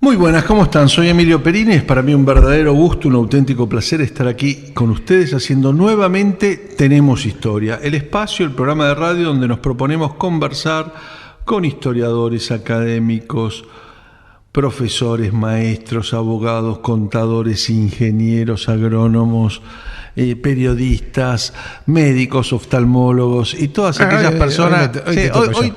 Muy buenas, ¿cómo están? Soy Emilio Perini, es para mí un verdadero gusto, un auténtico placer estar aquí con ustedes haciendo nuevamente Tenemos Historia, el espacio, el programa de radio donde nos proponemos conversar con historiadores, académicos, profesores, maestros, abogados, contadores, ingenieros, agrónomos, periodistas, médicos, oftalmólogos y todas aquellas personas.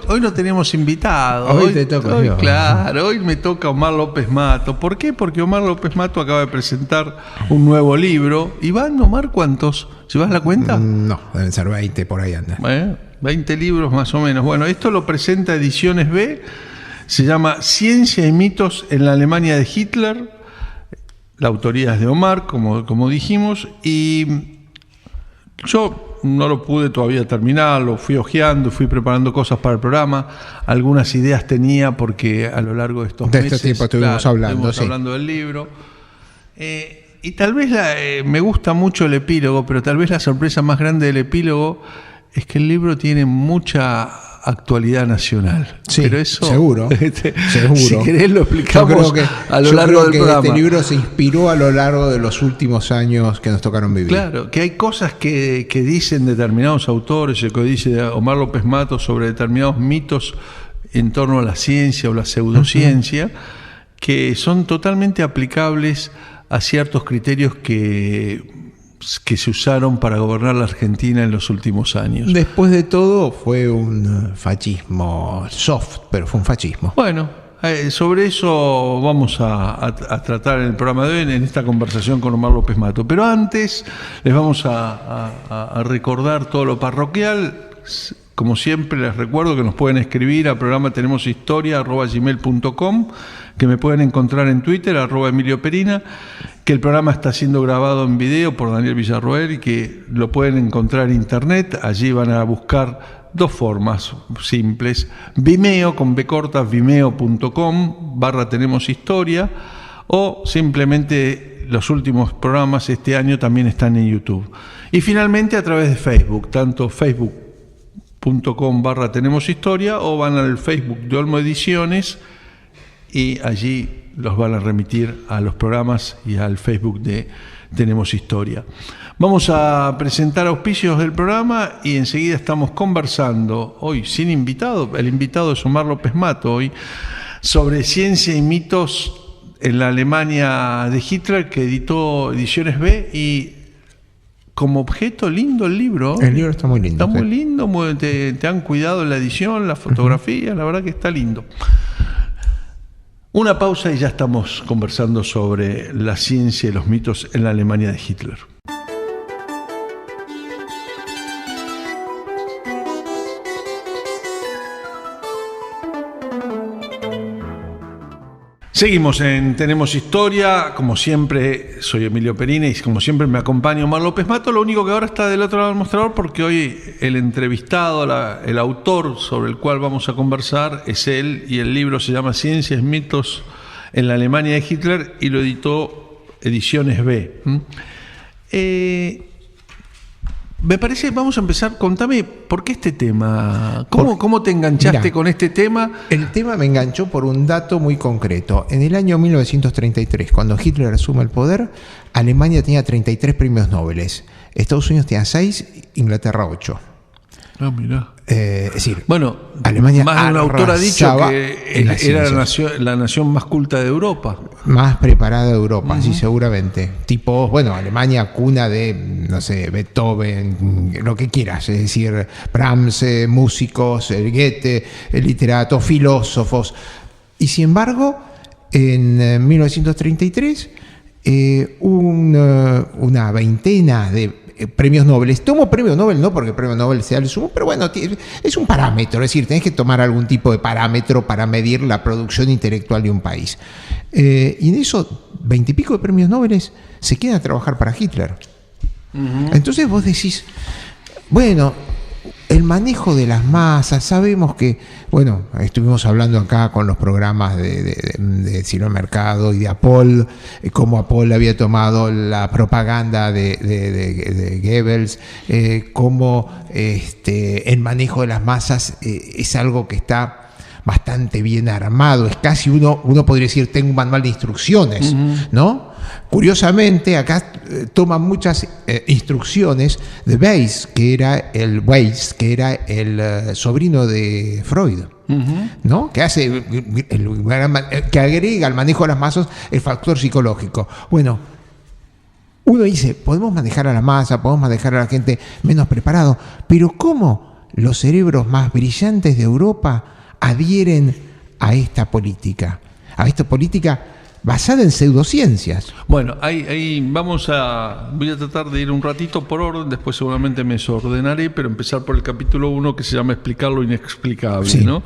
Hoy no tenemos invitados. Hoy te toca yo. Claro, hoy me toca Omar López Mato. ¿Por qué? Porque Omar López Mato acaba de presentar un nuevo libro. ¿Y van, Omar, cuántos? ¿Llevas la cuenta? No, deben ser 20, por ahí anda. 20 libros más o menos. Bueno, esto lo presenta Ediciones B. Se llama Ciencia y mitos en la Alemania de Hitler. La autoría es de Omar, como dijimos, y yo no lo pude todavía terminar, lo fui hojeando, fui preparando cosas para el programa, algunas ideas tenía porque a lo largo de estos meses... este tiempo estuvimos hablando del libro. Y tal vez me gusta mucho el epílogo, pero tal vez la sorpresa más grande del epílogo es que el libro tiene mucha actualidad nacional. Sí, pero eso, seguro. Si querés lo explicamos a lo largo del programa. Este libro se inspiró a lo largo de los últimos años que nos tocaron vivir. Claro, que hay cosas que dicen determinados autores, que dice Omar López Mato sobre determinados mitos en torno a la ciencia o la pseudociencia, que son totalmente aplicables a ciertos criterios que se usaron para gobernar la Argentina en los últimos años. Después de todo fue un fascismo soft, pero fue un fascismo. Bueno, sobre eso vamos a tratar en el programa de hoy, en esta conversación con Omar López Mato. Pero antes les vamos a recordar todo lo parroquial. Como siempre les recuerdo que nos pueden escribir al programa tenemoshistoria@gmail.com, que me pueden encontrar en Twitter @Emilio Perina, que el programa está siendo grabado en video por Daniel Villarroel y que lo pueden encontrar en internet. Allí van a buscar dos formas simples: Vimeo con B corta, vimeo.com/tenemoshistoria, o simplemente los últimos programas este año también están en YouTube. Y finalmente a través de Facebook, tanto facebook.com/tenemoshistoria o van al Facebook de Olmo Ediciones y allí los van a remitir a los programas y al Facebook de Tenemos Historia. Vamos a presentar auspicios del programa y enseguida estamos conversando, hoy sin invitado, el invitado es Omar López Mato, hoy sobre ciencia y mitos en la Alemania de Hitler, que editó Ediciones B, y como objeto lindo el libro. El libro está muy lindo. Está muy lindo, te han cuidado la edición, la fotografía, la verdad que está lindo. Una pausa y ya estamos conversando sobre la ciencia y los mitos en la Alemania de Hitler. Seguimos en Tenemos Historia, como siempre soy Emilio Perini y como siempre me acompaña Omar López Mato, lo único que ahora está del otro lado del mostrador porque hoy el entrevistado, el autor sobre el cual vamos a conversar es él, y el libro se llama Ciencia y mitos en la Alemania de Hitler y lo editó Ediciones B. Me parece, vamos a empezar, contame, ¿por qué este tema? ¿Cómo te enganchaste con este tema? El tema me enganchó por un dato muy concreto. En el año 1933, cuando Hitler asume el poder, Alemania tenía 33 premios Nobel. Estados Unidos tenía 6, Inglaterra 8. Ah, mirá. Es decir, bueno, Alemania más de un autor ha dicho que era la nación más culta de Europa. Más preparada de Europa, sí, seguramente. Tipo, bueno, Alemania, cuna de, no sé, Beethoven, lo que quieras. Es decir, Brahms, músicos, Goethe, literatos, filósofos. Y sin embargo, en 1933, una veintena de premios Nobel. Tomo premio Nobel no porque el premio Nobel sea el sumo, pero bueno, es un parámetro, es decir, tenés que tomar algún tipo de parámetro para medir la producción intelectual de un país. Y en esos 20 y pico de premios Nobel se quedan a trabajar para Hitler. Entonces vos decís, bueno, el manejo de las masas, sabemos que, bueno, estuvimos hablando acá con los programas de Ciro Mercado y de Apol, cómo Apol había tomado la propaganda de Goebbels, cómo el manejo de las masas es algo que está bastante bien armado, es casi uno podría decir, tengo un manual de instrucciones, ¿no? Curiosamente, acá toman muchas instrucciones de Weiss, que era el sobrino de Freud, ¿no? Que hace que agrega al manejo de las masas el factor psicológico. Bueno, uno dice, podemos manejar a la masa, podemos manejar a la gente menos preparado, pero ¿cómo los cerebros más brillantes de Europa adhieren a esta política? A esta política basada en pseudociencias. Bueno, ahí voy a tratar de ir un ratito por orden, después seguramente me desordenaré, pero empezar por el capítulo 1 que se llama Explicar lo inexplicable, sí, ¿no?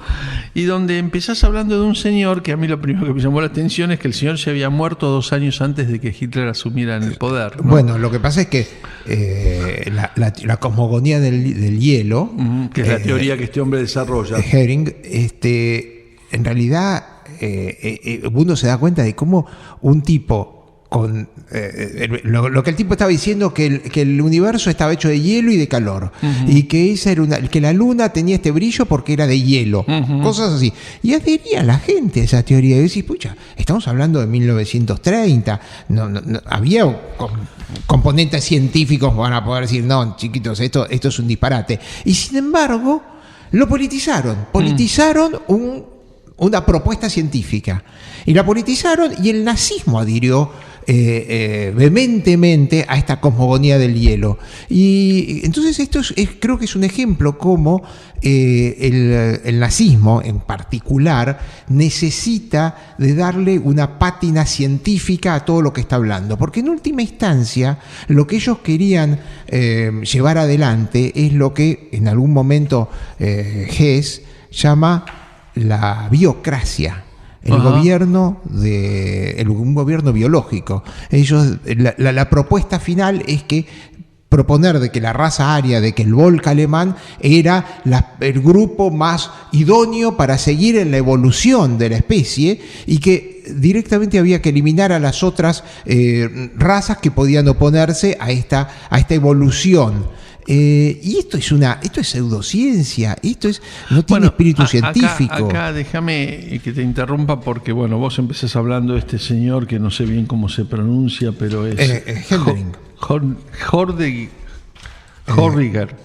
Y donde empezás hablando de un señor que a mí lo primero que me llamó la atención es que el señor se había muerto 2 años antes de que Hitler asumiera en el poder, ¿no? Bueno, lo que pasa es que la cosmogonía del hielo, que es la teoría que este hombre desarrolla, Hering, en realidad uno se da cuenta de cómo un tipo con lo que el tipo estaba diciendo, que el universo estaba hecho de hielo y de calor, y que que la luna tenía este brillo porque era de hielo, cosas así, y adhería a la gente a esa teoría. Y decís, pucha, estamos hablando de 1930, no había componentes científicos que van a poder decir, no, chiquitos, esto es un disparate. Y sin embargo lo politizaron una propuesta científica, y la politizaron, y el nazismo adhirió vehementemente a esta cosmogonía del hielo. Y entonces esto creo que es un ejemplo cómo el nazismo en particular necesita de darle una pátina científica a todo lo que está hablando, porque en última instancia lo que ellos querían llevar adelante es lo que en algún momento Hess llama la biocracia, un gobierno biológico. Ellos, la propuesta final es que proponer de que la raza aria, de que el Volca alemán era el grupo más idóneo para seguir en la evolución de la especie, y que directamente había que eliminar a las otras razas que podían oponerse a esta evolución. Y esto es pseudociencia, no tiene espíritu científico. Acá déjame que te interrumpa, porque bueno, vos empezás hablando de este señor que no sé bien cómo se pronuncia, pero es Hordiger.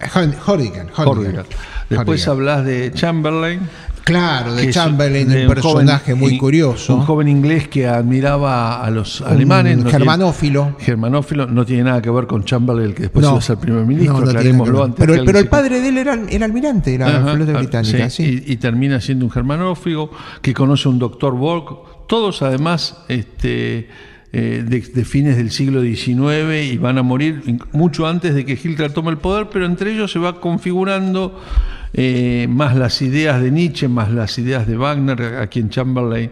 Después hablas de Chamberlain. Claro, de Chamberlain, un personaje muy curioso. Un joven inglés que admiraba a los alemanes. Germanófilo. No tiene nada que ver con Chamberlain, el que después iba a ser primer ministro, aclarémoslo antes. Pero el padre de él era almirante de la flota británica. Sí. Y termina siendo un germanófilo que conoce a un doctor Volk. Todos además de fines del siglo XIX, y van a morir mucho antes de que Hitler tome el poder, pero entre ellos se va configurando más las ideas de Nietzsche, más las ideas de Wagner, a quien Chamberlain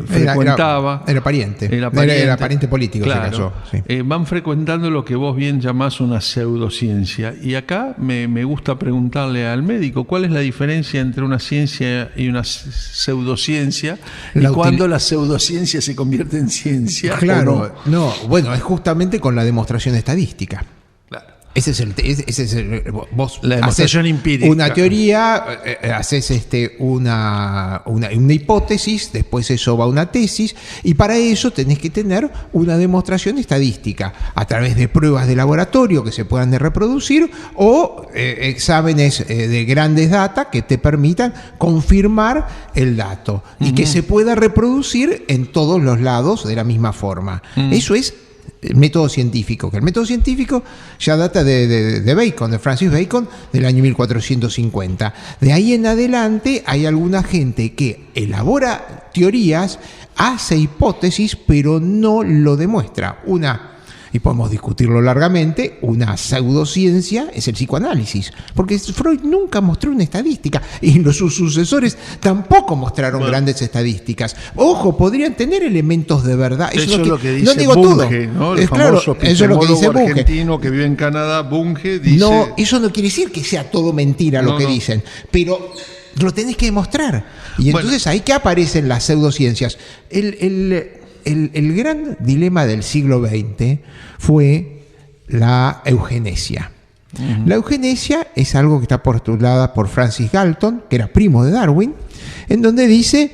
frecuentaba. Era pariente político, claro, se casó. Sí. Van frecuentando lo que vos bien llamás una pseudociencia. Y acá me gusta preguntarle al médico, ¿cuál es la diferencia entre una ciencia y una pseudociencia? Y cuándo la pseudociencia se convierte en ciencia. Claro, bueno, es justamente con la demostración estadística. Vos la demostración empírica. Una teoría, haces una hipótesis, después eso va a una tesis, y para eso tenés que tener una demostración estadística a través de pruebas de laboratorio que se puedan reproducir, o exámenes de grandes data que te permitan confirmar el dato y que se pueda reproducir en todos los lados de la misma forma. Eso es el método científico, que el método científico ya data de Bacon, de Francis Bacon, del año 1450. De ahí en adelante hay alguna gente que elabora teorías, hace hipótesis, pero no lo demuestra. Y podemos discutirlo largamente, una pseudociencia es el psicoanálisis, porque Freud nunca mostró una estadística, y sus sucesores tampoco mostraron grandes estadísticas. Ojo, podrían tener elementos de verdad. Eso es lo que dice no digo Bunge, todo. ¿no? El famoso epistemólogo argentino que vive en Canadá, Bunge, dice... No, eso no quiere decir que sea todo mentira lo que dicen, pero lo tenés que demostrar. Y entonces ahí que aparecen las pseudociencias. El gran dilema del siglo XX fue la eugenesia. La eugenesia es algo que está postulada por Francis Galton, que era primo de Darwin, en donde dice,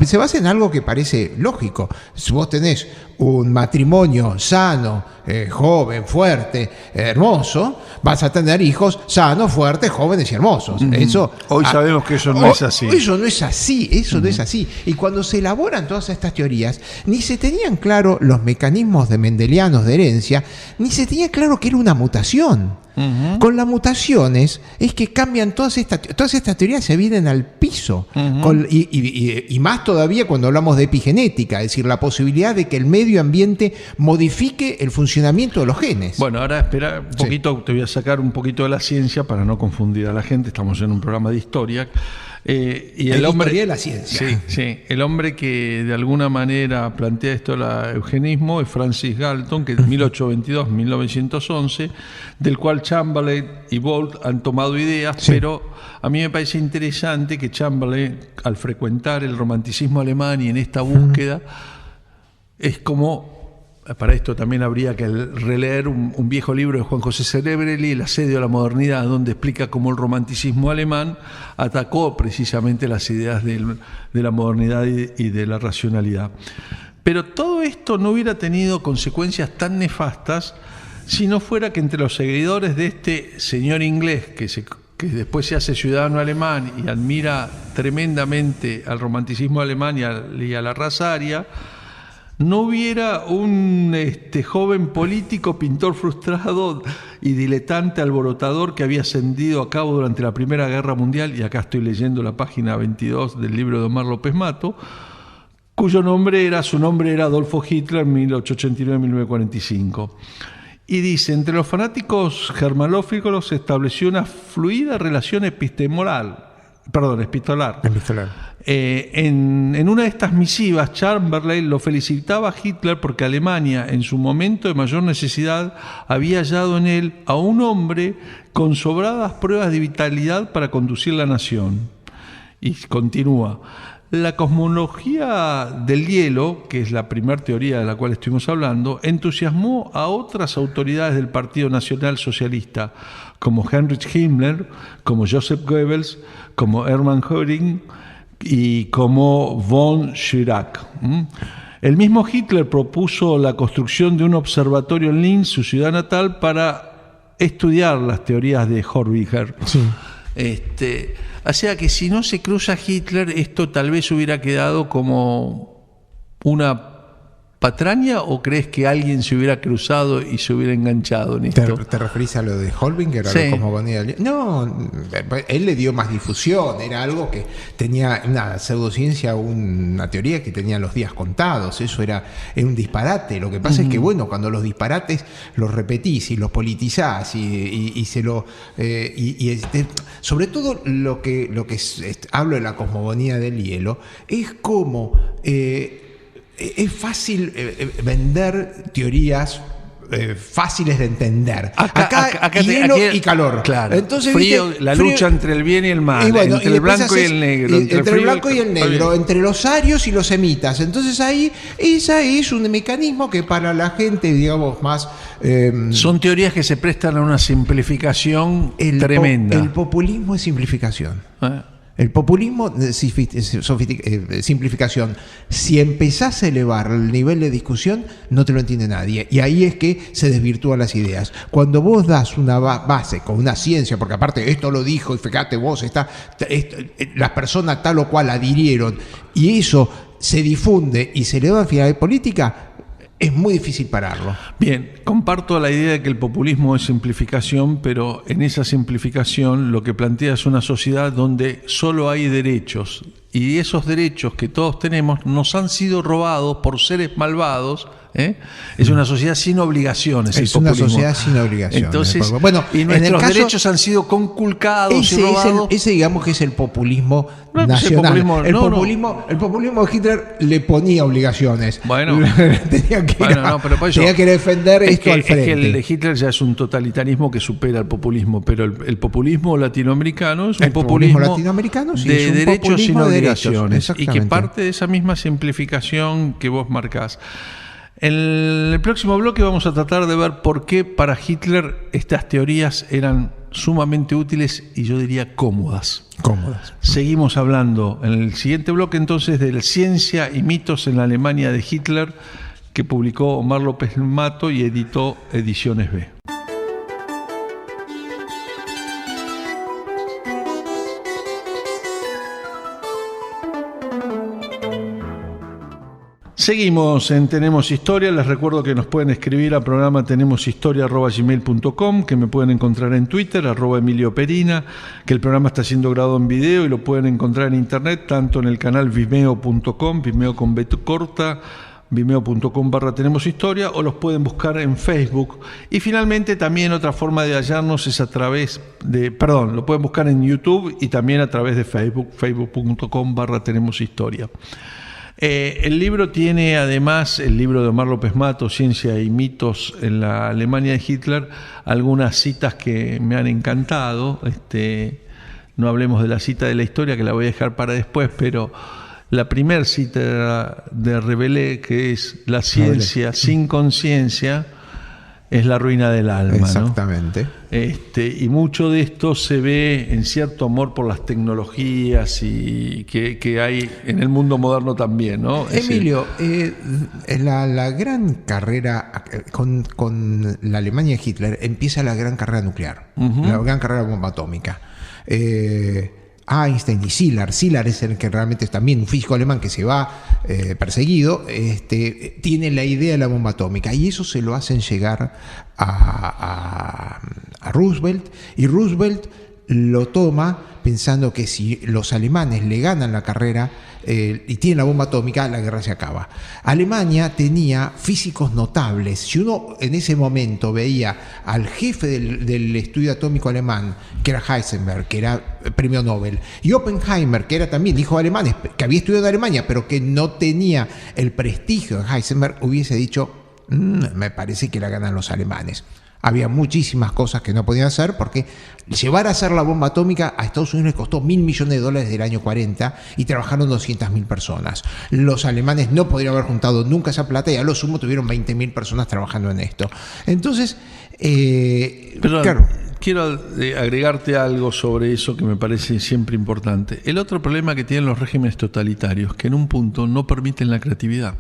se basa en algo que parece lógico. Si vos tenés un matrimonio sano, joven, fuerte, hermoso, vas a tener hijos sanos, fuertes, jóvenes y hermosos. Hoy sabemos que eso no es así. Eso no es así. Y cuando se elaboran todas estas teorías, ni se tenían claro los mecanismos de mendelianos de herencia, ni se tenía claro que era una mutación. Con las mutaciones es que cambian todas estas teorías, se vienen al piso. Y más todavía cuando hablamos de epigenética, es decir, la posibilidad de que el medio ambiente modifique el funcionamiento de los genes. Bueno, ahora espera un poquito, te voy a sacar un poquito de la ciencia para no confundir a la gente. Estamos en un programa de historia. Y el hombre, historia de la ciencia. Sí, el hombre que de alguna manera plantea esto del eugenismo es Francis Galton, que es 1822-1911, del cual Chamberlain y Bolt han tomado ideas, pero a mí me parece interesante que Chamberlain, al frecuentar el romanticismo alemán y en esta búsqueda, es como... Para esto también habría que releer un viejo libro de Juan José Cerebrelli, El asedio a la modernidad, donde explica cómo el romanticismo alemán atacó precisamente las ideas de la modernidad y de la racionalidad. Pero todo esto no hubiera tenido consecuencias tan nefastas si no fuera que entre los seguidores de este señor inglés, que después se hace ciudadano alemán y admira tremendamente al romanticismo alemán y a la raza aria, no hubiera un joven político, pintor frustrado y diletante alborotador que había ascendido a cabo durante la Primera Guerra Mundial, y acá estoy leyendo la página 22 del libro de Omar López Mato, su nombre era Adolfo Hitler, 1889-1945. Y dice, entre los fanáticos germanóficos se estableció una fluida relación epistolar. En una de estas misivas, Chamberlain lo felicitaba a Hitler porque Alemania, en su momento de mayor necesidad, había hallado en él a un hombre con sobradas pruebas de vitalidad para conducir la nación. Y continúa. La cosmología del hielo, que es la primera teoría de la cual estuvimos hablando, entusiasmó a otras autoridades del Partido Nacional Socialista, como Heinrich Himmler, como Joseph Goebbels, como Hermann Göring y como von Schirach. El mismo Hitler propuso la construcción de un observatorio en Linz, su ciudad natal, para estudiar las teorías de Horbiger. Sí. O sea que si no se cruza Hitler, esto tal vez hubiera quedado como una patraña, ¿o crees que alguien se hubiera cruzado y se hubiera enganchado en esto? ¿Te referís a lo de Holbinger? Sí. No, él le dio más difusión, era algo que tenía una pseudociencia, una teoría que tenía los días contados, eso era un disparate. Lo que pasa es que, bueno, cuando los disparates los repetís y los politizás y sobre todo lo que hablo de la cosmogonía del hielo, es como... es fácil vender teorías fáciles de entender. Acá hielo y calor. Claro. Entonces, frío, la lucha entre el bien y el mal, entre el blanco y el negro. Entre el blanco y el negro, entre los arios y los semitas. Entonces ese es un mecanismo que para la gente, digamos, más... son teorías que se prestan a una simplificación tremenda. El populismo es simplificación. El populismo es simplificación. Si empezás a elevar el nivel de discusión, no te lo entiende nadie. Y ahí es que se desvirtúan las ideas. Cuando vos das una base con una ciencia, porque aparte esto lo dijo, y fíjate vos, las personas tal o cual adhirieron, y eso se difunde y se eleva en final de política, es muy difícil pararlo. Bien, comparto la idea de que el populismo es simplificación, pero en esa simplificación lo que plantea es una sociedad donde solo hay derechos, y esos derechos que todos tenemos nos han sido robados por seres malvados. Es una sociedad sin obligaciones. Es una sociedad sin obligaciones. Entonces, bueno, y nuestros derechos han sido conculcados y robados. Ese digamos que es el populismo nacional. El populismo de Hitler le ponía obligaciones. Bueno, tenía que defender esto al frente. Es que el de Hitler ya es un totalitarismo que supera el populismo, pero el populismo latinoamericano es un populismo de derechos sin obligaciones, y que parte de esa misma simplificación que vos marcás. En el próximo bloque vamos a tratar de ver por qué para Hitler estas teorías eran sumamente útiles y yo diría cómodas. Seguimos hablando en el siguiente bloque entonces de la ciencia y mitos en la Alemania de Hitler, que publicó Omar López Mato y editó Ediciones B. Seguimos en Tenemos Historia. Les recuerdo que nos pueden escribir al programa tenemoshistoria@gmail.com, que me pueden encontrar en Twitter, @Emilio Perina, que el programa está siendo grabado en video y lo pueden encontrar en internet, tanto en el canal vimeo.com, Vimeo con B corta, vimeo.com/Tenemos Historia, o los pueden buscar en Facebook. Y finalmente también otra forma de hallarnos es a través de, lo pueden buscar en YouTube y también a través de Facebook, facebook.com/Tenemos Historia. El libro tiene además, el libro de Omar López Mato, Ciencia y mitos en la Alemania de Hitler, algunas citas que me han encantado. No hablemos de la cita de la historia, que la voy a dejar para después, pero la primera cita de Rabelais, que es: la ciencia sin conciencia es la ruina del alma. Exactamente. ¿No? Y mucho de esto se ve en cierto amor por las tecnologías y que hay en el mundo moderno también, ¿no? Emilio, la gran carrera con la Alemania de Hitler empieza la gran carrera nuclear, la gran carrera de bomba atómica. Einstein y Szilard. Szilard es el que realmente es también un físico alemán que se va perseguido, tiene la idea de la bomba atómica y eso se lo hacen llegar a Roosevelt, y Roosevelt lo toma pensando que si los alemanes le ganan la carrera y tienen la bomba atómica, la guerra se acaba. Alemania tenía físicos notables. Si uno en ese momento veía al jefe del estudio atómico alemán, que era Heisenberg, que era premio Nobel, y Oppenheimer, que era también hijo de alemanes, que había estudiado en Alemania, pero que no tenía el prestigio de Heisenberg, hubiese dicho, me parece que la ganan los alemanes. Había muchísimas cosas que no podían hacer, porque llevar a hacer la bomba atómica a Estados Unidos les costó $1.000 millones desde el año 40 y trabajaron 200.000 personas. Los alemanes no podrían haber juntado nunca esa plata y a lo sumo tuvieron 20.000 personas trabajando en esto. Entonces, Perdón, claro. Quiero agregarte algo sobre eso que me parece siempre importante. El otro problema que tienen los regímenes totalitarios, que en un punto no permiten la creatividad.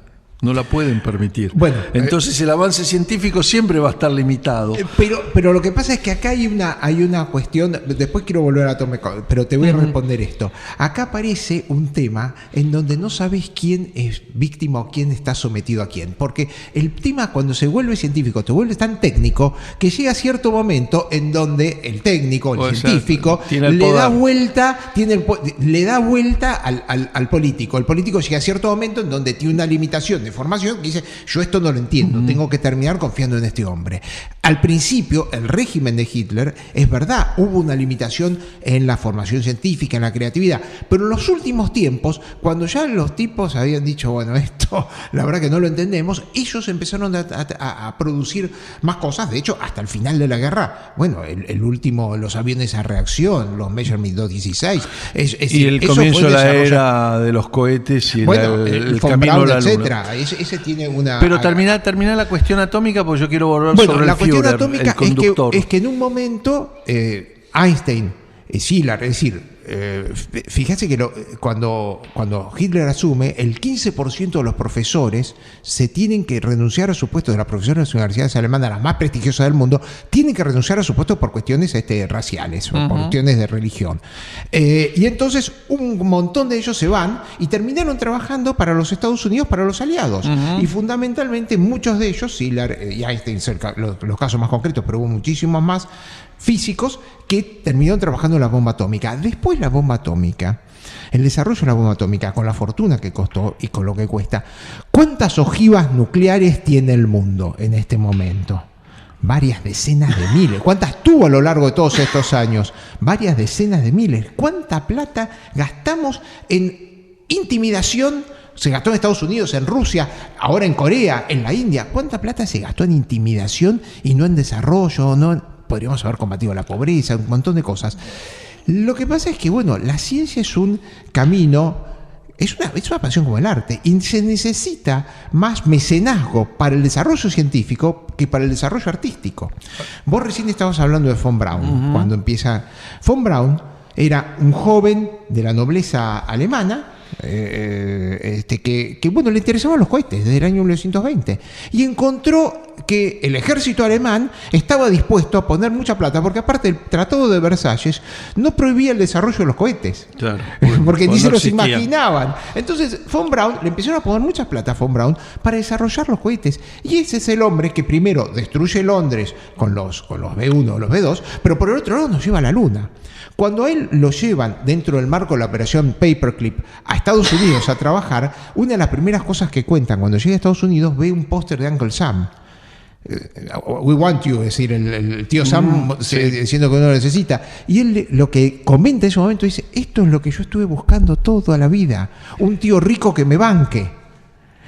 No la pueden permitir. Bueno, entonces el avance científico siempre va a estar limitado. Pero lo que pasa es que acá hay una cuestión. Después quiero volver a Tomé, pero te voy a responder esto. Acá aparece un tema en donde no sabes quién es víctima o quién está sometido a quién. Porque el tema, cuando se vuelve científico, te vuelve tan técnico que llega a cierto momento en donde el técnico, el científico, le da vuelta al político. El político llega a cierto momento en donde tiene una limitación de formación que dice, yo esto no lo entiendo, tengo que terminar confiando en este hombre. Al principio, el régimen de Hitler, es verdad, hubo una limitación en la formación científica, en la creatividad, pero en los últimos tiempos, cuando ya los tipos habían dicho, bueno, esto la verdad que no lo entendemos, ellos empezaron a producir más cosas. De hecho, hasta el final de la guerra, bueno, el último, los aviones a reacción, los Messerschmitt 216, y el comienzo de la era de los cohetes y el camino a la luna. Ese tiene una... Pero termina la cuestión atómica, porque yo quiero volver sobre el Führer, atómica, el conductor. es que en un momento Einstein, Szilard, es decir, fíjate que cuando Hitler asume, el 15% de los profesores se tienen que renunciar a su puesto, de las profesores de las universidades alemanas, las más prestigiosas del mundo, tienen que renunciar a su puesto por cuestiones raciales, o por cuestiones de religión. Y entonces un montón de ellos se van y terminaron trabajando para los Estados Unidos, para los aliados. Y fundamentalmente muchos de ellos, Szilard y Einstein, los casos más concretos, pero hubo muchísimos más físicos que terminaron trabajando en la bomba atómica. Después la bomba atómica, el desarrollo de la bomba atómica, con la fortuna que costó y con lo que cuesta, ¿cuántas ojivas nucleares tiene el mundo en este momento? Varias decenas de miles. ¿Cuántas tuvo a lo largo de todos estos años? Varias decenas de miles. ¿Cuánta plata gastamos en intimidación? Se gastó en Estados Unidos, en Rusia, ahora en Corea, en la India. ¿Cuánta plata se gastó en intimidación y no en desarrollo? Podríamos haber combatido la pobreza, un montón de cosas. Lo que pasa es que, bueno, la ciencia es un camino es una pasión como el arte, y se necesita más mecenazgo para el desarrollo científico que para el desarrollo artístico. Vos recién estabas hablando de von Braun, cuando empieza. Von Braun era un joven de la nobleza alemana, que bueno, le interesaban los cohetes desde el año 1920, y encontró que el ejército alemán estaba dispuesto a poner mucha plata, porque aparte el Tratado de Versalles no prohibía el desarrollo de los cohetes, claro, porque ni se los imaginaban. Entonces von Braun le empezaron a poner mucha plata a von Braun para desarrollar los cohetes, y ese es el hombre que primero destruye Londres con los B-1 o los B-2, pero por el otro lado nos lleva a la Luna. Cuando a él lo llevan dentro del marco de la operación Paperclip a Estados Unidos a trabajar, una de las primeras cosas que cuentan cuando llega a Estados Unidos, ve un póster de Uncle Sam. We want you, es decir, el tío Sam diciendo que uno lo necesita. Y él lo que comenta en ese momento dice: esto es lo que yo estuve buscando toda la vida, un tío rico que me banque.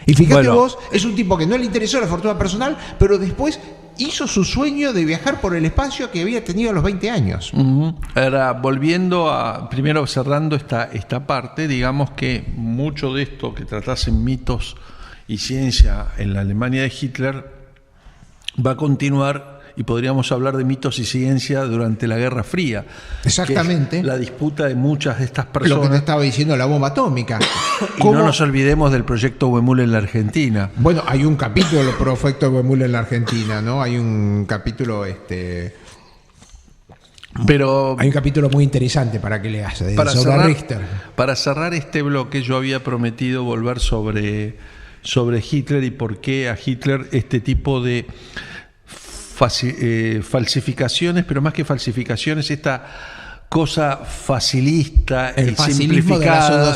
Y fíjate vos, es un tipo que no le interesó la fortuna personal, pero después hizo su sueño de viajar por el espacio que había tenido a los 20 años. Ahora, volviendo a, primero cerrando esta parte, digamos que mucho de esto que tratasen mitos y ciencia en la Alemania de Hitler va a continuar, y podríamos hablar de mitos y ciencia durante la Guerra Fría. Exactamente. La disputa de muchas de estas personas. Lo que te estaba diciendo, la bomba atómica. Y no nos olvidemos del proyecto Wemul en la Argentina. Bueno, hay un capítulo del proyecto Wemul en la Argentina, ¿no? Hay un capítulo Pero hay un capítulo muy interesante para que leas sobre Richter. Para cerrar este bloque, yo había prometido volver sobre Hitler y por qué a Hitler este tipo de falsificaciones, pero más que falsificaciones, esta cosa facilista y simplificada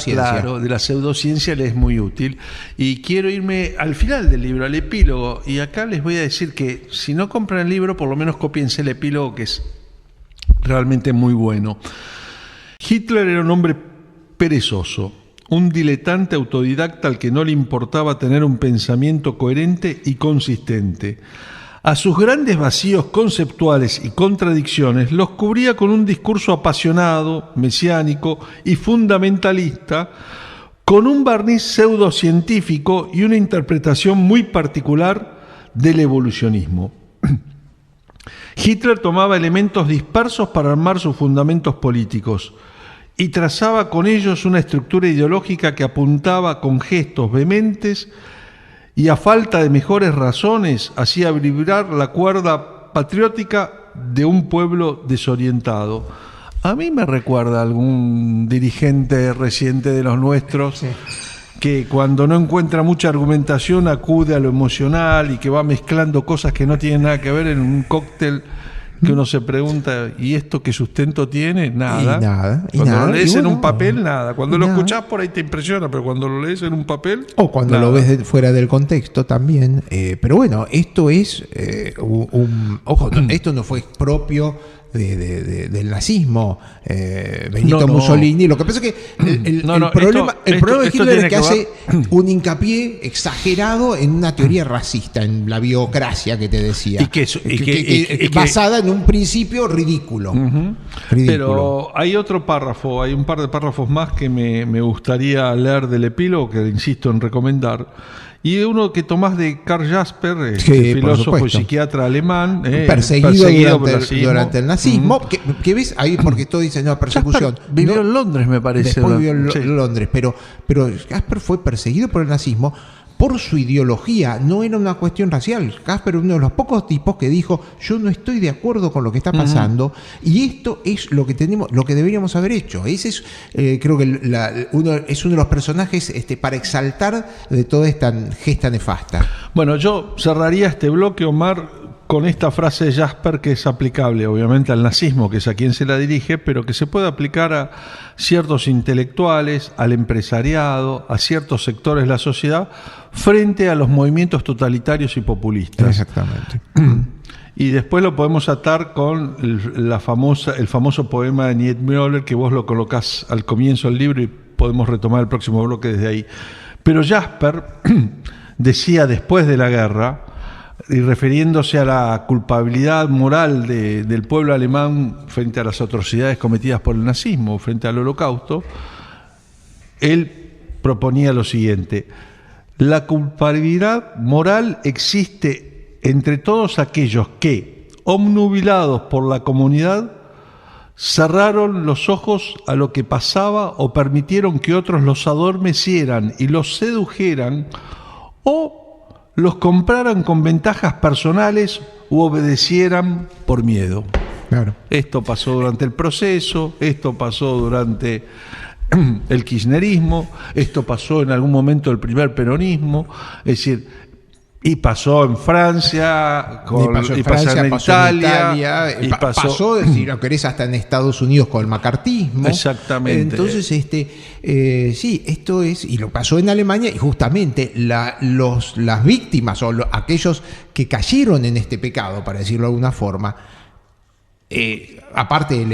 de la pseudociencia le es muy útil. Y quiero irme al final del libro, al epílogo, y acá les voy a decir que si no compran el libro, por lo menos cópiense el epílogo, que es realmente muy bueno. Hitler era un hombre perezoso, un diletante autodidacta al que no le importaba tener un pensamiento coherente y consistente. A sus grandes vacíos conceptuales y contradicciones los cubría con un discurso apasionado, mesiánico y fundamentalista, con un barniz pseudocientífico y una interpretación muy particular del evolucionismo. Hitler tomaba elementos dispersos para armar sus fundamentos políticos y trazaba con ellos una estructura ideológica que apuntaba con gestos vehementes y, a falta de mejores razones, hacía vibrar la cuerda patriótica de un pueblo desorientado. A mí me recuerda a algún dirigente reciente de los nuestros, que cuando no encuentra mucha argumentación acude a lo emocional y que va mezclando cosas que no tienen nada que ver en un cóctel que uno se pregunta, ¿y esto qué sustento tiene? Nada. Cuando lo lees en un papel, nada. Cuando lo escuchás por ahí te impresiona, pero cuando lo lees en un papel... O cuando lo ves fuera del contexto también. Pero bueno, esto es ojo, esto no fue propio del nazismo, Benito Mussolini. Lo que pasa es que el problema de Hitler es que hace un hincapié exagerado en una teoría racista, en la biocracia que te decía, basada en un principio ridículo. Pero hay otro párrafo, hay un par de párrafos más que me gustaría leer del epílogo, que insisto en recomendar. Y uno que tomás de Karl Jasper, filósofo y psiquiatra alemán, perseguido durante el nazismo, que ves ahí, porque todo dice persecución. Jasper vivió en Londres, me parece. Después vivió en Londres, pero Jasper fue perseguido por el nazismo por su ideología, no era una cuestión racial. Jasper era uno de los pocos tipos que dijo: yo no estoy de acuerdo con lo que está pasando, y esto es lo que deberíamos haber hecho. Ese es, creo que es uno de los personajes para exaltar de toda esta gesta nefasta. Bueno, yo cerraría este bloque, Omar, con esta frase de Jasper, que es aplicable obviamente al nazismo, que es a quien se la dirige, pero que se puede aplicar a ciertos intelectuales, al empresariado, a ciertos sectores de la sociedad, frente a los movimientos totalitarios y populistas. Exactamente. Y después lo podemos atar con el famoso poema de Nietmüller, que vos lo colocás al comienzo del libro y podemos retomar el próximo bloque desde ahí. Pero Jasper decía después de la guerra, y refiriéndose a la culpabilidad moral del pueblo alemán frente a las atrocidades cometidas por el nazismo, frente al Holocausto, él proponía lo siguiente: la culpabilidad moral existe entre todos aquellos que, obnubilados por la comunidad, cerraron los ojos a lo que pasaba o permitieron que otros los adormecieran y los sedujeran, o los compraran con ventajas personales u obedecieran por miedo. Claro. Esto pasó durante el proceso, esto pasó durante el kirchnerismo, esto pasó en algún momento del primer peronismo, es decir, y pasó en Francia, pasó en Italia, y pasó, si lo querés, hasta en Estados Unidos con el macartismo. Exactamente. Entonces, sí, esto es, y lo pasó en Alemania, y justamente las víctimas o aquellos que cayeron en este pecado, para decirlo de alguna forma, aparte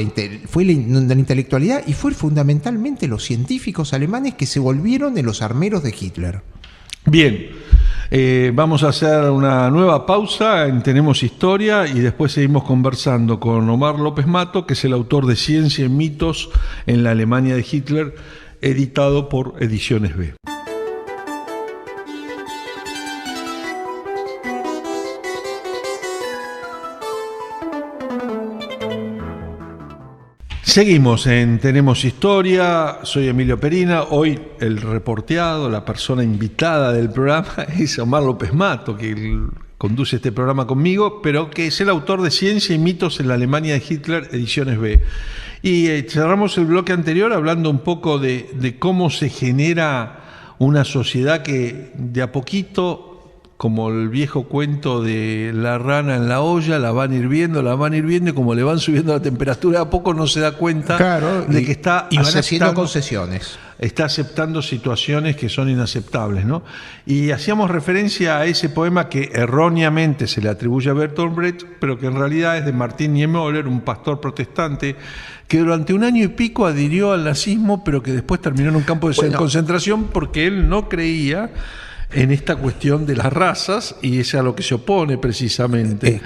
fue la intelectualidad y fue fundamentalmente los científicos alemanes que se volvieron en los armeros de Hitler. Bien. Vamos a hacer una nueva pausa en Tenemos Historia y después seguimos conversando con Omar López Mato, que es el autor de Ciencia y mitos en la Alemania de Hitler, editado por Ediciones B. Seguimos en Tenemos Historia, soy Emilio Perina. Hoy el reporteado, la persona invitada del programa es Omar López Mato, que conduce este programa conmigo, pero que es el autor de Ciencia y mitos en la Alemania de Hitler, Ediciones B. Y cerramos el bloque anterior hablando un poco de cómo se genera una sociedad que de a poquito, como el viejo cuento de la rana en la olla, la van hirviendo, y como le van subiendo la temperatura, a poco no se da cuenta, claro, de que está y van haciendo concesiones. Está aceptando situaciones que son inaceptables, ¿no? Y hacíamos referencia a ese poema que erróneamente se le atribuye a Bertolt Brecht, pero que en realidad es de Martin Niemöller, un pastor protestante que durante un año y pico adhirió al nazismo, pero que después terminó en un campo de concentración porque él no creía en esta cuestión de las razas, y es a lo que se opone precisamente.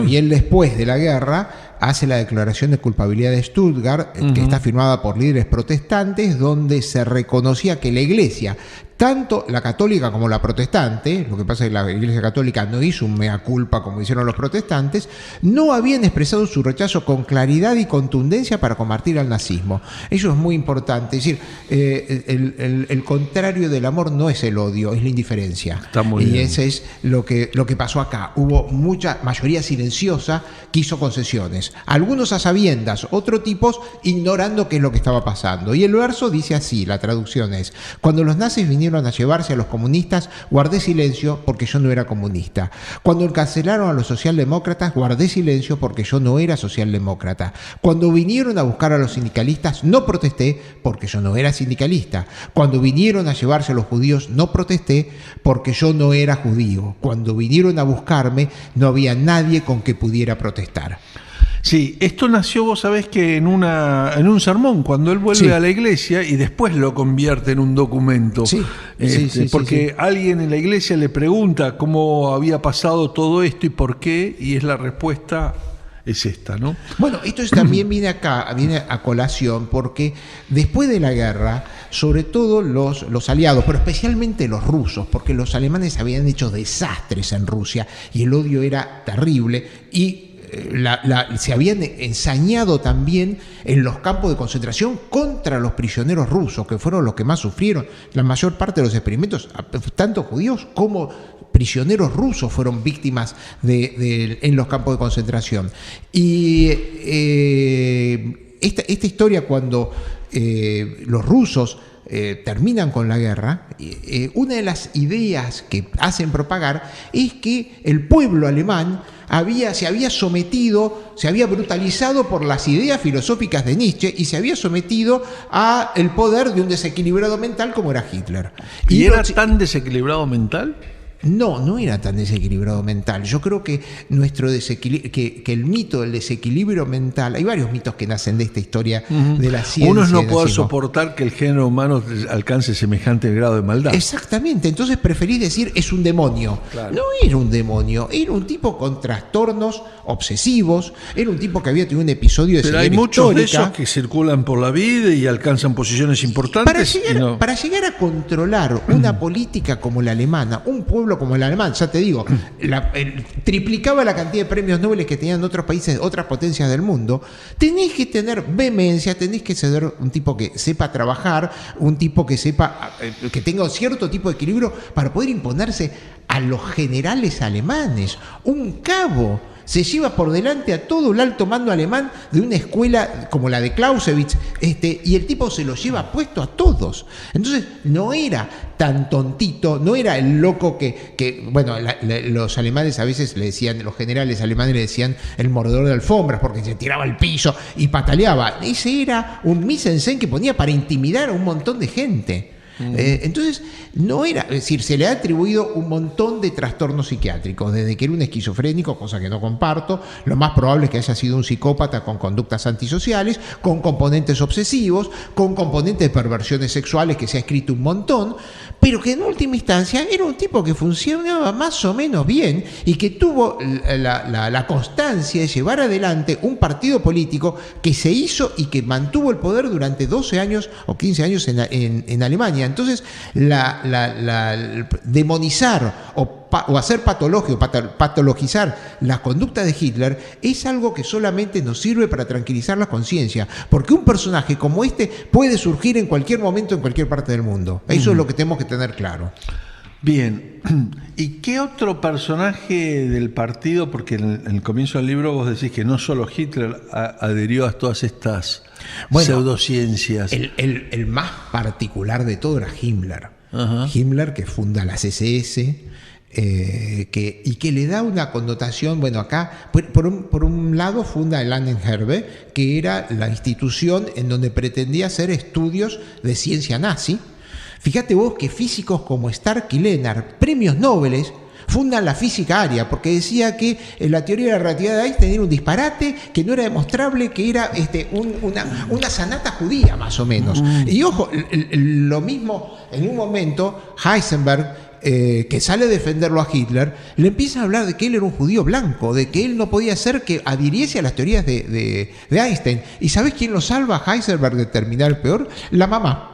Y él después de la guerra hace la declaración de culpabilidad de Stuttgart, que está firmada por líderes protestantes, donde se reconocía que la Iglesia, tanto la católica como la protestante, lo que pasa es que la Iglesia católica no hizo un mea culpa como hicieron los protestantes, no habían expresado su rechazo con claridad y contundencia para combatir al nazismo. Eso es muy importante. Es decir, el contrario del amor no es el odio, es la indiferencia. Está muy bien. Ese es lo que pasó acá. Hubo mucha mayoría silenciosa que hizo concesiones. Algunos a sabiendas, otros tipos ignorando qué es lo que estaba pasando. Y el verso dice así, la traducción es: cuando los nazis vinieron a llevarse a los comunistas, guardé silencio porque yo no era comunista. Cuando encarcelaron a los socialdemócratas, guardé silencio porque yo no era socialdemócrata. Cuando vinieron a buscar a los sindicalistas, no protesté porque yo no era sindicalista. Cuando vinieron a llevarse a los judíos, no protesté porque yo no era judío. Cuando vinieron a buscarme, no había nadie con que pudiera protestar. Sí, esto nació, vos sabés, que en un sermón, cuando él vuelve a la iglesia y después lo convierte en un documento. Porque alguien en la iglesia le pregunta cómo había pasado todo esto y por qué, y es la respuesta es esta, ¿no? Bueno, esto también viene a colación porque después de la guerra, sobre todo los aliados, pero especialmente los rusos, porque los alemanes habían hecho desastres en Rusia y el odio era terrible, y se habían ensañado también en los campos de concentración contra los prisioneros rusos, que fueron los que más sufrieron. La mayor parte de los experimentos, tanto judíos como prisioneros rusos, fueron víctimas en los campos de concentración. Y esta historia, cuando los rusos terminan con la guerra, una de las ideas que hacen propagar es que el pueblo alemán se había sometido, se había brutalizado por las ideas filosóficas de Nietzsche y se había sometido al poder de un desequilibrado mental como era Hitler. ¿Y era tan desequilibrado mental? No era tan desequilibrado mental. Yo creo que nuestro que el mito del desequilibrio mental, hay varios mitos que nacen de esta historia de la ciencia. Uno es no poder soportar que el género humano alcance semejante grado de maldad. Exactamente, entonces preferís decir es un demonio. Claro. No era un demonio, era un tipo con trastornos obsesivos, era un tipo que había tenido un episodio de ceguera histórica. Pero hay muchos de esos que circulan por la vida y alcanzan posiciones importantes. Para llegar a controlar una política como la alemana, un pueblo como el alemán, ya te digo, triplicaba la cantidad de premios Nobel que tenían otros países, otras potencias del mundo, tenés que tener vehemencia, tenés que ser un tipo que sepa trabajar, un tipo que sepa, que tenga cierto tipo de equilibrio para poder imponerse a los generales alemanes. Un cabo se lleva por delante a todo el alto mando alemán de una escuela como la de Clausewitz, y el tipo se lo lleva puesto a todos. Entonces no era tan tontito, no era el loco que bueno, los alemanes a veces le decían, los generales alemanes le decían el mordedor de alfombras porque se tiraba al piso y pataleaba. Ese era un mise-en-scène que ponía para intimidar a un montón de gente. Entonces no era, es decir, se le ha atribuido un montón de trastornos psiquiátricos, desde que era un esquizofrénico, cosa que no comparto, lo más probable es que haya sido un psicópata con conductas antisociales, con componentes obsesivos, con componentes de perversiones sexuales, que se ha escrito un montón, pero que en última instancia era un tipo que funcionaba más o menos bien y que tuvo la constancia de llevar adelante un partido político que se hizo y que mantuvo el poder durante 12 años o 15 años en Alemania. Entonces, demonizar o hacer patologizar la conducta de Hitler es algo que solamente nos sirve para tranquilizar la conciencia, porque un personaje como este puede surgir en cualquier momento en cualquier parte del mundo. Eso es lo que tenemos que tener claro. Bien, ¿y qué otro personaje del partido? Porque en el comienzo del libro vos decís que no solo Hitler adherió a todas estas pseudociencias. El más particular de todo era Himmler. Ajá. Himmler, que funda las SS, y que le da una connotación, bueno, acá, por un lado funda el Ahnenerbe, que era la institución en donde pretendía hacer estudios de ciencia nazi. Fíjate vos que físicos como Stark y Lennart, premios Nobel, fundan la física aria, porque decía que la teoría de la relatividad de Einstein era un disparate, que no era demostrable, que era una sanata judía, más o menos. Y ojo, lo mismo, en un momento, Heisenberg, que sale a defenderlo a Hitler, le empieza a hablar de que él era un judío blanco, de que él no podía hacer que adhiriese a las teorías de Einstein. ¿Y sabés quién lo salva a Heisenberg de terminar el peor? La mamá.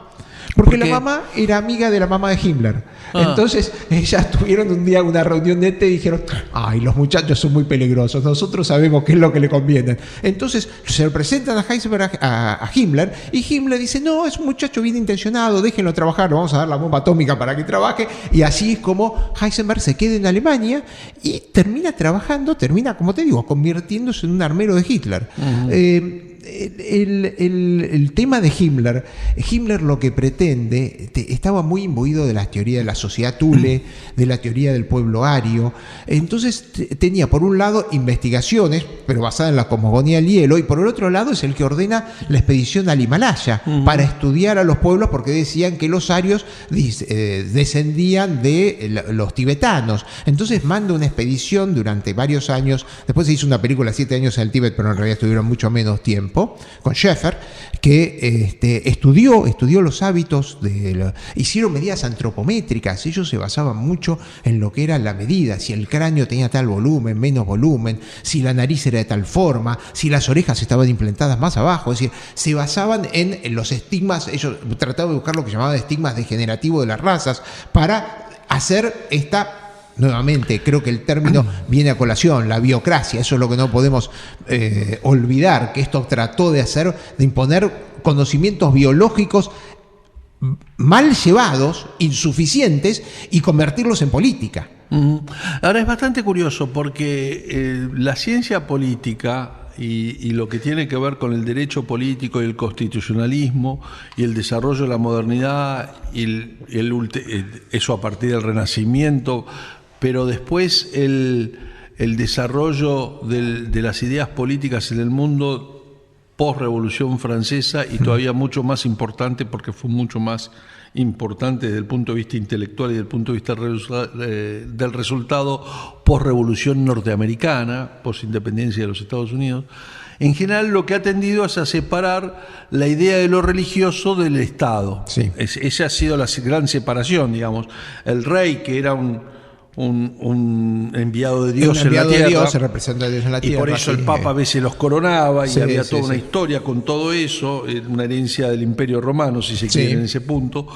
Porque la mamá era amiga de la mamá de Himmler. Entonces, ellas tuvieron un día una reunión de y dijeron: ay, los muchachos son muy peligrosos, nosotros sabemos qué es lo que le conviene. Entonces, se lo presentan a Heisenberg, a Himmler, y Himmler dice: no, es un muchacho bien intencionado, déjenlo trabajar, le vamos a dar la bomba atómica para que trabaje. Y así es como Heisenberg se queda en Alemania y termina trabajando, como te digo, convirtiéndose en un armero de Hitler. El tema de Himmler lo que pretende, estaba muy imbuido de la teoría de la sociedad Thule, de la teoría del pueblo ario. Entonces tenía por un lado investigaciones, pero basadas en la cosmogonía del hielo, y por el otro lado es el que ordena la expedición al Himalaya para estudiar a los pueblos, porque decían que los arios descendían de los tibetanos. Entonces manda una expedición durante varios años. Después se hizo una película, 7 años en el Tíbet, pero en realidad estuvieron mucho menos tiempo, con Schaeffer, que estudió los hábitos, hicieron medidas antropométricas. Ellos se basaban mucho en lo que era la medida, si el cráneo tenía tal volumen, menos volumen, si la nariz era de tal forma, si las orejas estaban implantadas más abajo. Es decir, se basaban en los estigmas. Ellos trataban de buscar lo que llamaban estigmas degenerativos de las razas para hacer nuevamente, creo que el término viene a colación, la biocracia. Eso es lo que no podemos olvidar, que esto trató de hacer, de imponer conocimientos biológicos mal llevados, insuficientes, y convertirlos en política. Ahora es bastante curioso porque la ciencia política y lo que tiene que ver con el derecho político y el constitucionalismo y el desarrollo de la modernidad y eso a partir del Renacimiento, pero después el desarrollo de las ideas políticas en el mundo post-Revolución Francesa, y todavía mucho más importante porque fue mucho más importante desde el punto de vista intelectual y desde el punto de vista del resultado post-revolución norteamericana, post-independencia de los Estados Unidos, en general lo que ha tendido es a separar la idea de lo religioso del Estado. Sí. Esa ha sido la gran separación, digamos. El rey, que era un enviado de Dios en la tierra, Dios, se representa a Dios en la tierra, y por eso sí. el Papa a veces los coronaba, y había toda una sí. historia con todo eso, una herencia del Imperio Romano, si se quiere, en ese punto.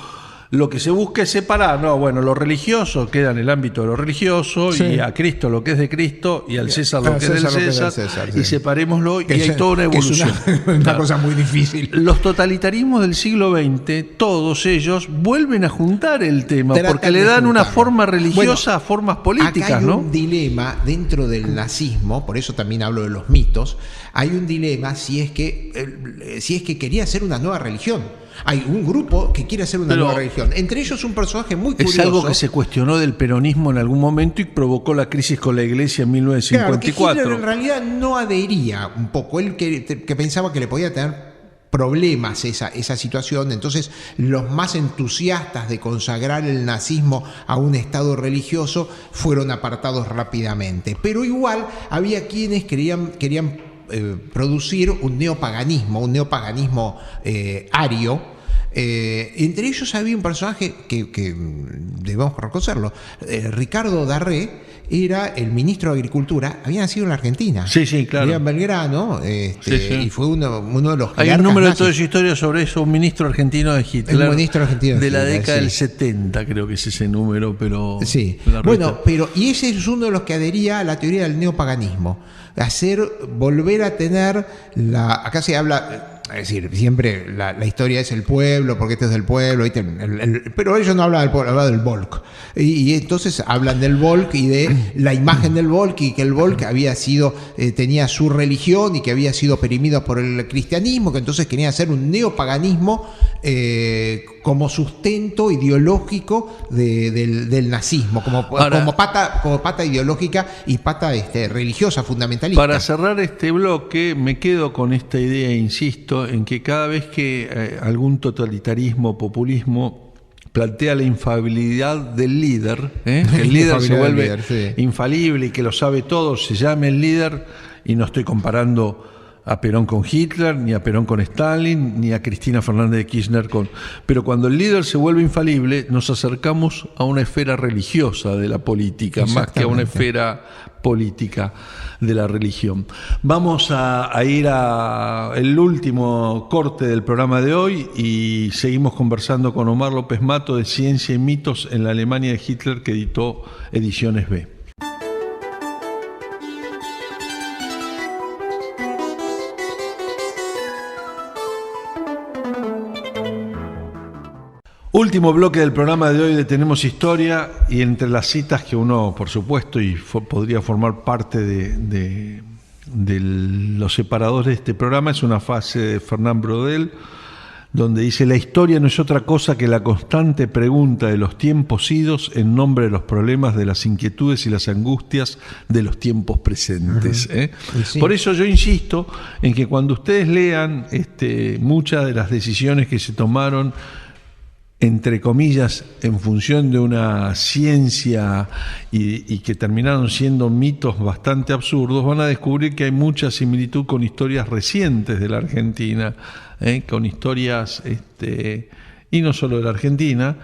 Lo que se busca es separar, lo religioso queda en el ámbito de lo religioso, y a Cristo lo que es de Cristo, y al César lo que es del César, y separémoslo, y hay toda una evolución. Es una cosa muy difícil. Los totalitarismos del siglo XX, todos ellos vuelven a juntar el tema, porque le dan una forma religiosa a formas políticas, acá hay ¿no? un dilema dentro del nazismo, por eso también hablo de los mitos. Hay un dilema si es que quería hacer una nueva religión. Hay un grupo que quiere hacer una nueva religión. Entre ellos un personaje muy curioso. Es algo que se cuestionó del peronismo en algún momento y provocó la crisis con la Iglesia en 1954. Claro, que Hitler en realidad no adhería un poco. Él que pensaba que le podía tener problemas esa situación. Entonces los más entusiastas de consagrar el nazismo a un estado religioso fueron apartados rápidamente. Pero igual había quienes querían producir un neopaganismo ario. Entre ellos había un personaje que debemos reconocerlo. Ricardo Darré era el ministro de Agricultura, había nacido en la Argentina. Sí, claro. Era en Belgrano, y fue uno de los Hay un número de toda esa historia sobre eso, un ministro argentino de Hitler. El ministro argentino de la década del 70, creo que es ese número, pero... Sí, y ese es uno de los que adhería a la teoría del neopaganismo. Volver a tener acá se habla... Es decir, siempre la historia es el pueblo, porque este es del pueblo, pero ellos no hablan del pueblo, hablan del Volk. Y entonces hablan del Volk y de la imagen del Volk, y que el Volk tenía su religión y que había sido perimido por el cristianismo, que entonces querían hacer un neopaganismo como sustento ideológico del nazismo, como pata ideológica y pata religiosa fundamentalista. Para cerrar este bloque, me quedo con esta idea, insisto, en que cada vez que algún totalitarismo o populismo plantea la infalibilidad del líder, que el líder se vuelve infalible y que lo sabe todo, se llame el líder, y no estoy comparando a Perón con Hitler, ni a Perón con Stalin, ni a Cristina Fernández de Kirchner pero cuando el líder se vuelve infalible, nos acercamos a una esfera religiosa de la política, más que a una esfera política de la religión. Vamos a ir al último corte del programa de hoy y seguimos conversando con Omar López Mato de Ciencia y Mitos en la Alemania de Hitler, que editó Ediciones B. Último bloque del programa de hoy de Tenemos Historia, y entre las citas que uno, por supuesto, podría formar parte de los separadores de este programa, es una frase de Fernand Braudel, donde dice: la historia no es otra cosa que la constante pregunta de los tiempos idos en nombre de los problemas, de las inquietudes y las angustias de los tiempos presentes. Sí. Por eso yo insisto en que cuando ustedes lean muchas de las decisiones que se tomaron, entre comillas, en función de una ciencia y que terminaron siendo mitos bastante absurdos, van a descubrir que hay mucha similitud con historias recientes de la Argentina, con historias, y no solo de la Argentina.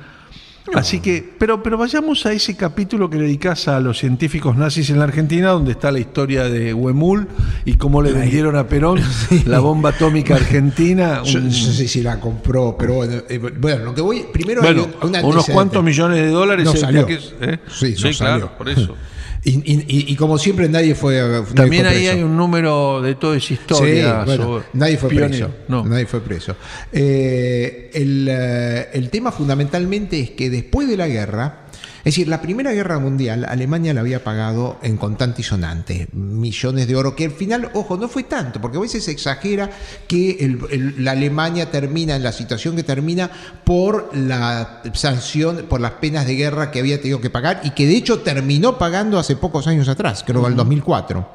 No. Así que, pero vayamos a ese capítulo que le dedicás a los científicos nazis en la Argentina, donde está la historia de Huemul y cómo le vendieron a Perón la bomba atómica argentina. Yo no sé si la compró, pero bueno, lo que voy primero, unos cuantos millones de dólares. No salió. Sí, salió. Claro, por eso. Y como siempre nadie fue también ahí preso. Hay un número de toda esa historia. Sí, nadie fue pionero. preso. Nadie fue preso. El tema fundamentalmente es que después de la guerra, es decir, la Primera Guerra Mundial, Alemania la había pagado en contante y sonante, millones de oro, que al final, ojo, no fue tanto, porque a veces se exagera que la Alemania termina en la situación que termina por la sanción, por las penas de guerra que había tenido que pagar, y que de hecho terminó pagando hace pocos años atrás, creo que en el 2004.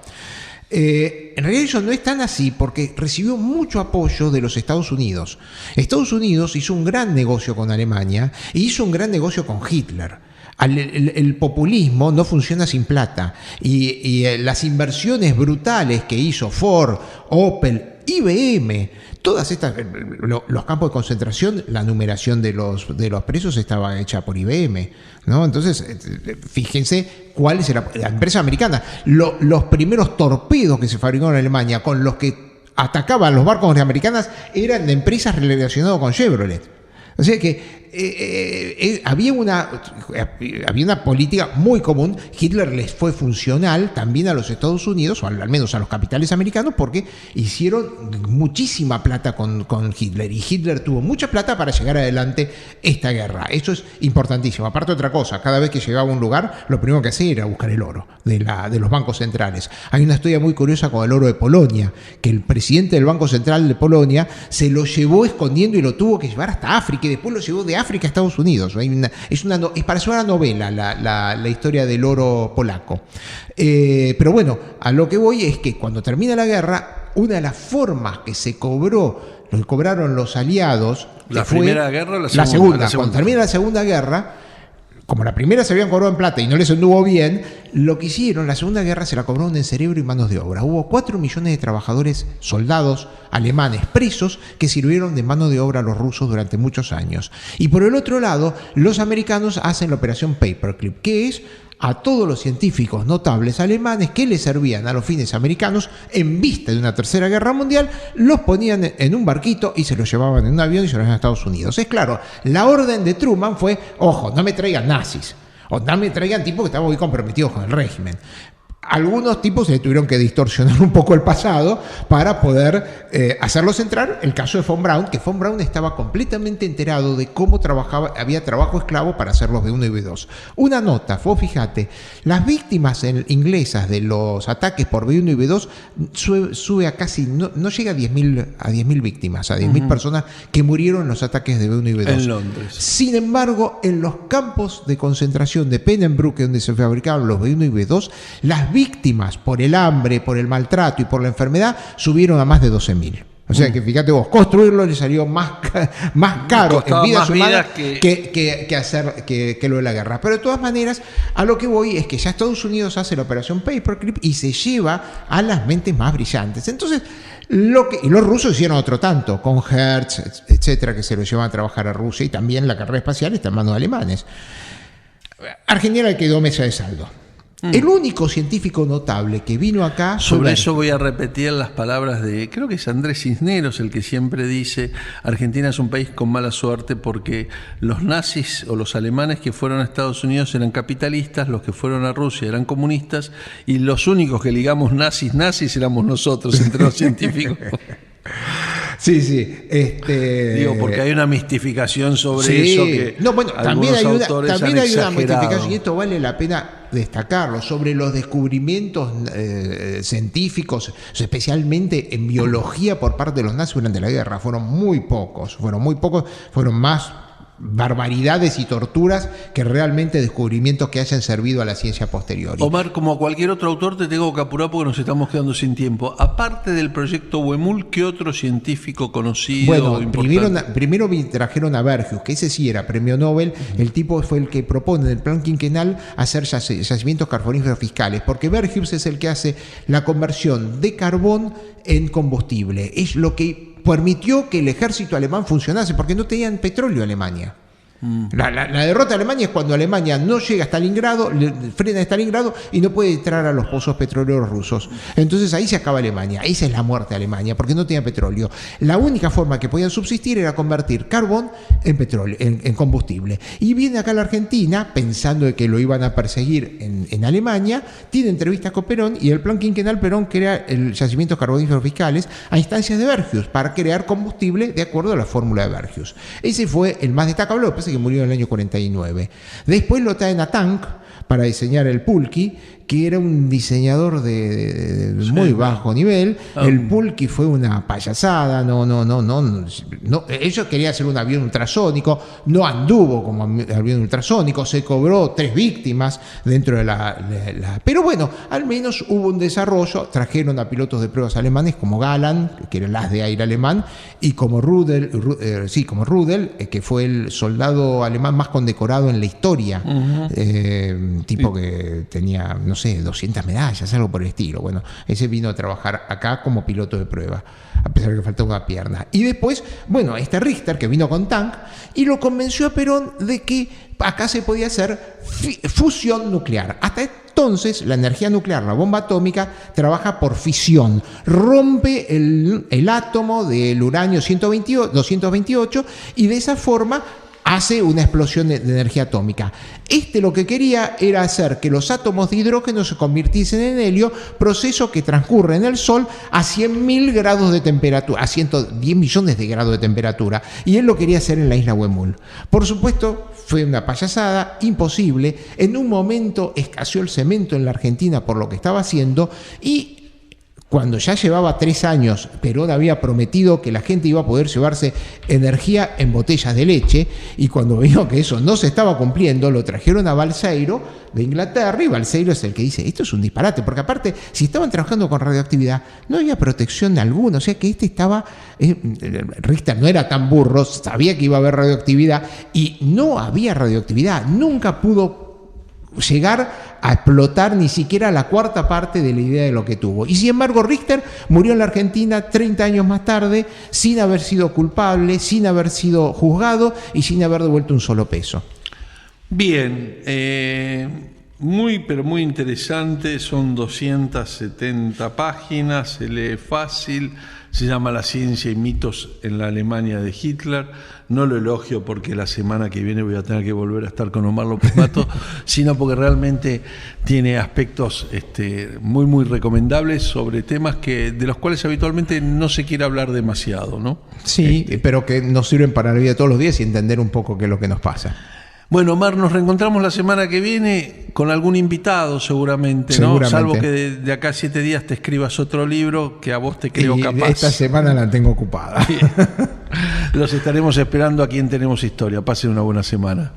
En realidad eso no es tan así porque recibió mucho apoyo de los Estados Unidos. Estados Unidos hizo un gran negocio con Alemania e hizo un gran negocio con Hitler. El populismo no funciona sin plata y las inversiones brutales que hizo Ford, Opel, IBM, todas estas, los campos de concentración, la numeración de los presos estaba hecha por IBM, ¿no? Entonces, fíjense cuál es la empresa americana. Los primeros torpedos que se fabricaron en Alemania con los que atacaban los barcos americanos eran de empresas relacionadas con Chevrolet. O sea que había una política muy común. Hitler les fue funcional también a los Estados Unidos, o al menos a los capitales americanos, porque hicieron muchísima plata con Hitler. Y Hitler tuvo mucha plata para llegar adelante esta guerra. Eso es importantísimo. Aparte, otra cosa, cada vez que llegaba a un lugar, lo primero que hacía era buscar el oro de los bancos centrales. Hay una historia muy curiosa con el oro de Polonia, que el presidente del Banco Central de Polonia se lo llevó escondiendo y lo tuvo que llevar hasta África, y después lo llevó de África a Estados Unidos. Parece una novela la historia del oro polaco. Pero bueno, a lo que voy es que cuando termina la guerra, una de las formas que lo cobraron los aliados, ¿La primera guerra o la segunda? segunda? Cuando termina la Segunda Guerra, como la primera se habían cobrado en plata y no les anduvo bien, lo que hicieron, la Segunda Guerra se la cobraron en cerebro y manos de obra. Hubo 4 millones de trabajadores, soldados alemanes presos que sirvieron de mano de obra a los rusos durante muchos años. Y por el otro lado, los americanos hacen la operación Paperclip, que es a todos los científicos notables alemanes que les servían a los fines americanos en vista de una tercera guerra mundial, los ponían en un barquito y se los llevaban en un avión y se los llevaban a Estados Unidos. Es claro, la orden de Truman fue, ojo, no me traigan nazis, o no me traigan tipos que estaban muy comprometidos con el régimen. Algunos tipos se le tuvieron que distorsionar un poco el pasado para poder hacerlos entrar. El caso de Von Braun, que Von Braun estaba completamente enterado de cómo trabajaba, había trabajo esclavo para hacer los B1 y B2. Una nota, fíjate, las víctimas inglesas de los ataques por B1 y B2 sube a casi, no llega a 10.000 víctimas, a 10.000 personas que murieron en los ataques de B1 y B2. En Londres. Sin embargo, en los campos de concentración de Pennenbrück, donde se fabricaban los B1 y B2, las víctimas por el hambre, por el maltrato y por la enfermedad subieron a más de 12.000. O sea que fíjate vos, construirlo le salió más caro en vidas humanas que lo de la guerra. Pero de todas maneras, a lo que voy es que ya Estados Unidos hace la operación Paperclip y se lleva a las mentes más brillantes. Entonces, y los rusos hicieron otro tanto, con Hertz, etcétera, que se lo llevan a trabajar a Rusia, y también la carrera espacial está en manos de alemanes. Argentina le quedó mesa de saldo. El único científico notable que vino acá... Sobre eso voy a repetir las palabras de, creo que es Andrés Cisneros, el que siempre dice, Argentina es un país con mala suerte porque los nazis o los alemanes que fueron a Estados Unidos eran capitalistas, los que fueron a Rusia eran comunistas, y los únicos que ligamos nazis éramos nosotros entre los científicos. Sí. Digo, porque hay una mistificación sobre eso que también hay una mistificación, y esto vale la pena destacarlo, sobre los descubrimientos científicos, especialmente en biología por parte de los nazis durante la guerra. Fueron muy pocos, fueron más barbaridades y torturas que realmente descubrimientos que hayan servido a la ciencia posterior. Omar, como a cualquier otro autor, te tengo que apurar porque nos estamos quedando sin tiempo. Aparte del proyecto Huemul, ¿qué otro científico conocido? Bueno, primero trajeron a Bergius, que ese sí era premio Nobel. El tipo fue el que propone en el plan quinquenal hacer yacimientos carboníferos fiscales, porque Bergius es el que hace la conversión de carbón en combustible. Es lo que permitió que el ejército alemán funcionase, porque no tenían petróleo Alemania. La derrota de Alemania es cuando Alemania no llega a Stalingrado, frena a Stalingrado y no puede entrar a los pozos petroleros rusos. Entonces ahí se acaba Alemania. Esa es la muerte de Alemania, porque no tenía petróleo. La única forma que podían subsistir era convertir carbón en petróleo, en combustible. Y viene acá la Argentina, pensando de que lo iban a perseguir en Alemania, tiene entrevistas con Perón, y el plan quinquenal Perón crea el yacimientos carboníferos fiscales a instancias de Bergius para crear combustible de acuerdo a la fórmula de Bergius. Ese fue el más destacable, que murió en el año 49. Después lo traen a Tank para diseñar el Pulqui, que era un diseñador de muy bajo nivel. El Pulky fue una payasada, ellos querían hacer un avión ultrasónico, no anduvo como avión ultrasónico, se cobró 3 víctimas dentro de pero bueno, al menos hubo un desarrollo. Trajeron a pilotos de pruebas alemanes como Galan, que era el as de aire alemán, y como Rudel, que fue el soldado alemán más condecorado en la historia, tipo que tenía, no sé, 200 medallas, algo por el estilo. Bueno, ese vino a trabajar acá como piloto de prueba, a pesar de que faltaba una pierna. Y después, bueno, Richter, que vino con Tank, y lo convenció a Perón de que acá se podía hacer fusión nuclear. Hasta entonces, la energía nuclear, la bomba atómica, trabaja por fisión. Rompe el átomo del uranio 228 y de esa forma hace una explosión de energía atómica. Lo que quería era hacer que los átomos de hidrógeno se convirtiesen en helio, proceso que transcurre en el Sol a 100.000 grados de temperatura, a 110 millones de grados de temperatura, y él lo quería hacer en la isla Huemul. Por supuesto, fue una payasada, imposible. En un momento escaseó el cemento en la Argentina por lo que estaba haciendo, y cuando ya llevaba 3 años, Perón había prometido que la gente iba a poder llevarse energía en botellas de leche, y cuando vio que eso no se estaba cumpliendo, lo trajeron a Balseiro de Inglaterra, y Balseiro es el que dice, esto es un disparate, porque aparte, si estaban trabajando con radioactividad, no había protección alguna, o sea que Richter no era tan burro, sabía que iba a haber radioactividad, y no había radioactividad, nunca pudo llegar a explotar ni siquiera la 1/4 parte de la idea de lo que tuvo. Y sin embargo, Richter murió en la Argentina 30 años más tarde, sin haber sido culpable, sin haber sido juzgado y sin haber devuelto un solo peso. Bien, pero muy interesante, son 270 páginas, se lee fácil, se llama La ciencia y mitos en la Alemania de Hitler. No lo elogio porque la semana que viene voy a tener que volver a estar con Omar López Mato, sino porque realmente tiene aspectos muy, muy recomendables sobre temas de los cuales habitualmente no se quiere hablar demasiado, ¿no? Sí, pero que nos sirven para la vida de todos los días y entender un poco qué es lo que nos pasa. Bueno, Omar, nos reencontramos la semana que viene con algún invitado seguramente, ¿no? Salvo que de acá a 7 días te escribas otro libro que a vos te creo capaz. Esta semana la tengo ocupada. Los estaremos esperando aquí en Tenemos Historia. Pasen una buena semana.